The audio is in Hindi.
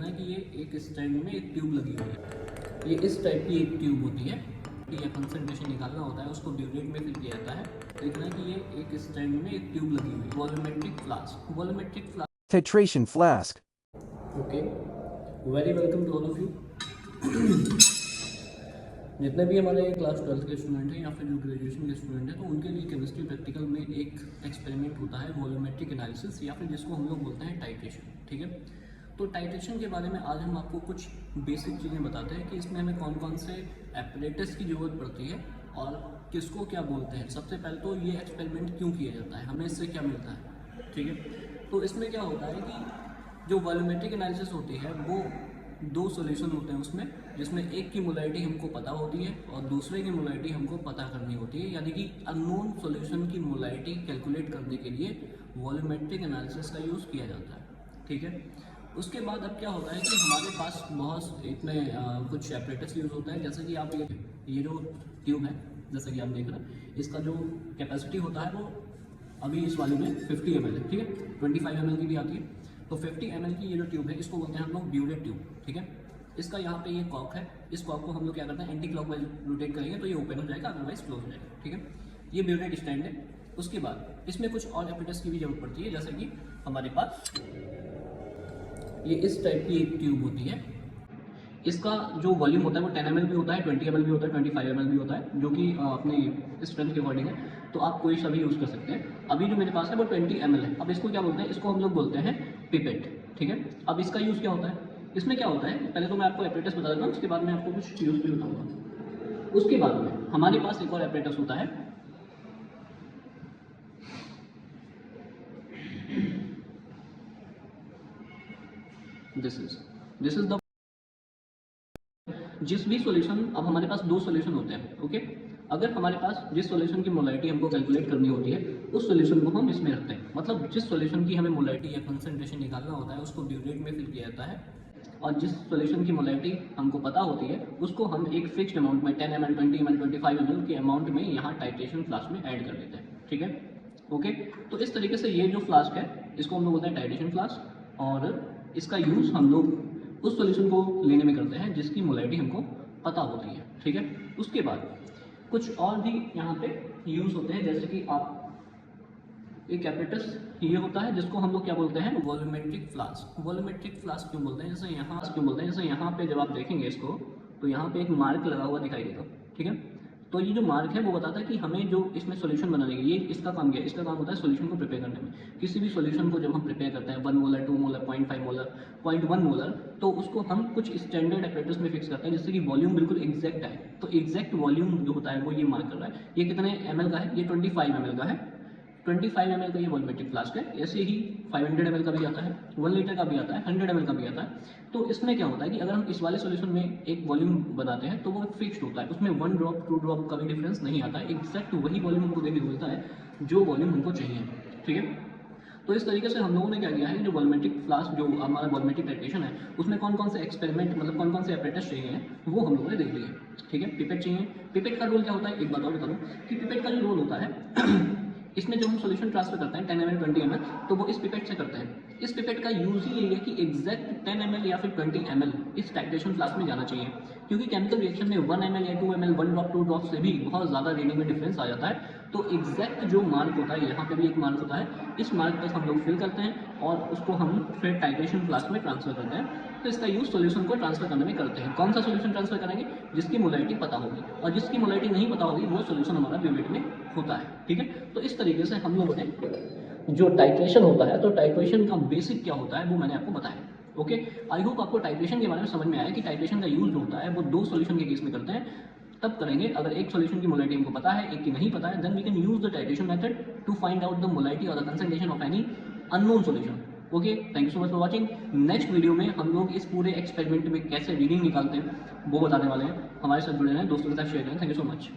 देखना है कि ये एक स्टैंड में एक ट्यूब लगी हुई है। ये इस टाइप की एक ट्यूब होती है कि ये कंसंट्रेशन निकालना होता है, उसको ब्यूरेट में फिल किया जाता है। देखना है कि ये एक स्टैंड में एक ट्यूब लगी हुई है। Volumetric flask Titration flask. Okay, very welcome to all of you. जितने भी हमारे क्लास 12 के स्टूडेंट हैं या फिर जो ग्रेजुएशन के स्टूडेंट हैं, तो उनके लिए केमिस्ट्री प्रैक्टिकल में एक एक्सपेरिमेंट होता है वॉल्यूमेट्रिक एनालिसिस, या फिर जिसको हम लोग बोलते हैं टाइट्रेशन। ठीक है, तो टाइट्रेशन के बारे में आज हम आपको कुछ बेसिक चीज़ें बताते हैं कि इसमें हमें कौन कौन से एपरेटस की ज़रूरत पड़ती है और किसको क्या बोलते हैं। सबसे पहले तो ये एक्सपेरिमेंट क्यों किया जाता है, हमें इससे क्या मिलता है। ठीक है, तो इसमें क्या होता है कि जो वॉल्यूमेट्रिक एनालिसिस होती है वो दो सॉल्यूशन होते हैं उसमें, जिसमें एक की मोलारिटी हमको पता होती है और दूसरे की मोलारिटी हमको पता करनी होती है। यानी कि अननोन सॉल्यूशन की मोलारिटी कैलकुलेट करने के लिए वॉल्यूमेट्रिक एनालिसिस का यूज़ किया जाता है। ठीक है, उसके बाद अब क्या होता है कि हमारे पास बहुत इतने कुछ एपरेटस यूज़ होता है। जैसे कि आप ये जो ट्यूब है, जैसे कि आप देख रहे हैं, इसका जो कैपेसिटी होता है वो अभी इस वाले में 50 ml है। ठीक है, 25 ml की भी आती है। तो 50 ml की ये जो ट्यूब है इसको बोलते हैं हम लोग ब्यूरेट ट्यूब। ठीक है, इसका यहाँ पे ये कॉक है, इस कॉक को हम लोग क्या करते हैं, एंटी क्लॉकवाइज रोटेट करेंगे तो ये ओपन हो जाएगा, अदरवाइज क्लोज हो जाएगा। ठीक है, ये ब्यूरेट स्टैंड है। उसके बाद इसमें कुछ और एपरेटस की भी जरूरत पड़ती है। जैसे कि हमारे पास ये इस टाइप की एक ट्यूब होती है। इसका जो वॉल्यूम होता है वो 10 ml भी होता है, 20 ml भी होता है, 25 ml भी होता है, जो कि अपनी स्ट्रेंथ के अकॉर्डिंग है। तो आप कोई सा भी यूज़ कर सकते हैं। अभी जो मेरे पास है वो 20 ml है। अब इसको क्या बोलते हैं, इसको हम लोग बोलते हैं पिपेट। ठीक है, अब इसका यूज़ क्या होता है, इसमें क्या होता है, पहले तो मैं आपको एपरेटस बता देता हूँ, उसके बाद मैं आपको कुछ यूज़ भी बताऊँगा। उसके बाद में हमारे पास एक और एपरेटस होता है, दिस इज द जिस भी सॉल्यूशन, अब हमारे पास दो सॉल्यूशन होते हैं। ओके, अगर हमारे पास जिस सॉल्यूशन की मोलारिटी हमको कैलकुलेट करनी होती है उस सॉल्यूशन को हम इसमें रखते हैं। मतलब जिस सॉल्यूशन की हमें मोलारिटी या कंसंट्रेशन निकालना होता है उसको ब्यूरेट में फिल किया जाता है, और जिस सॉल्यूशन की मोलारिटी हमको पता होती है उसको हम एक फिक्स्ड अमाउंट में 10 ml, 20 ml, 25 ml के अमाउंट में यहाँ टाइट्रेशन फ्लास्क में ऐड कर देते हैं। ठीक है, ओके, तो इस तरीके से ये जो फ्लास्क है इसको हम लोग बोलते हैं टाइट्रेशन फ्लास्क, और इसका यूज़ हम लोग उस सॉल्यूशन को लेने में करते हैं जिसकी मोलारिटी हमको पता होती है। ठीक है, उसके बाद कुछ और भी यहाँ पे यूज़ होते हैं। जैसे कि आप एक एपरेटस ये होता है जिसको हम लोग क्या बोलते हैं, वॉल्यूमेट्रिक फ्लास्क। वॉल्यूमेट्रिक फ्लास्क क्यों बोलते हैं, जैसे यहाँ पे जब आप देखेंगे इसको तो यहाँ पे एक मार्क लगा हुआ दिखाई देगा। ठीक है, तो ये जो मार्क है वो बताता है कि हमें जो इसमें सॉल्यूशन बनाने के लिए इसका काम क्या है। इसका काम होता है सॉल्यूशन को प्रिपेयर करने में। किसी भी सॉल्यूशन को जब हम प्रिपेयर करते हैं 1 मोलर, 2 मोलर, 0.5 मोलर, 0.1 मोलर, तो उसको हम कुछ स्टैंडर्ड एपरेटस में फिक्स करते हैं जिससे कि वॉल्यूम बिल्कुल एग्जैक्ट आए। तो एग्जैक्ट वॉल्यूम जो होता है वो ये मार्क कर रहा है। ये कितने ml का है, ये 25 ml का है। 25 ml का ये वॉल्यूमेट्रिक फ्लास्क है। ऐसे ही 500 ml का भी आता है, 1 लीटर का भी आता है, 100 ml का भी आता है। तो इसमें क्या होता है कि अगर हम इस वाले सॉल्यूशन में एक वॉल्यूम बनाते हैं तो वो फिक्स्ड होता है, उसमें 1 ड्रॉप 2 ड्रॉप का भी डिफरेंस नहीं आता है। एग्जैक्ट वही वॉल्यूम हमको देने को मिलता है जो वॉल्यूम हमको चाहिए। ठीक है, तो इस तरीके से हम लोगों ने क्या किया है कि जो वॉल्यूमेट्रिक फ्लास्क, जो हमारा वॉल्यूमेट्रिक टाइट्रेशन है, उसमें कौन कौन से एक्सपेरिमेंट, मतलब कौन कौन से एपरेटस चाहिए वो हम लोगों ने देख लिए। ठीक है, पिपेट चाहिए। पिपेट का रोल क्या होता है, एक बात और बता दूँ कि पिपेट का जो रोल होता है इसमें जब हम सॉल्यूशन ट्रांसफर करते हैं 10 ml, 20 ml, तो वो इस पिपेट से करते हैं। इस पिपेट का यूज ही यही है कि एग्जैक्ट 10 ml या फिर 20 ml इस टाइट्रेशन फ्लास्क में जाना चाहिए, क्योंकि केमिकल रिएक्शन में 1 ml या 2 ml, 1 ड्रॉप 2 ड्रॉप से भी बहुत ज़्यादा रीडिंग में डिफरेंस आ जाता है। तो एग्जैक्ट जो मार्क होता है, यहाँ पे भी एक मार्क होता है, इस मार्क पर हम लोग फिल करते हैं और उसको हम फिर टाइट्रेशन फ्लास्क में ट्रांसफर करते हैं। तो इसका यूज़ सॉल्यूशन को ट्रांसफर करने में करते हैं। कौन सा सॉल्यूशन ट्रांसफर करेंगे, जिसकी मोलारिटी पता होगी, और जिसकी मोलारिटी नहीं पता होगी वो सॉल्यूशन हमारा ब्यूरेट में होता है। ठीक है, तो इस तरीके से हम लोगों ने जो टाइट्रेशन होता है, तो टाइट्रेशन का बेसिक क्या होता है वो मैंने आपको बताया। ओके, आई होप आपको टाइट्रेशन के बारे में समझ में आया कि टाइट्रेशन का यूज होता है वो दो सॉल्यूशन के केस में करते हैं, तब करेंगे अगर एक सॉल्यूशन की मोलारिटी हमको पता है, एक की नहीं पता है, then we can use the titration method to find out the molarity और the concentration of any unknown solution. Okay, thank you so much for watching. Next video में हम लोग इस पूरे एक्सपेरिमेंट में कैसे रीडिंग निकालते हैं वो बताने वाले हैं। हमारे साथ जुड़े रहें, दोस्तों के साथ शेयर करें। Thank you so much.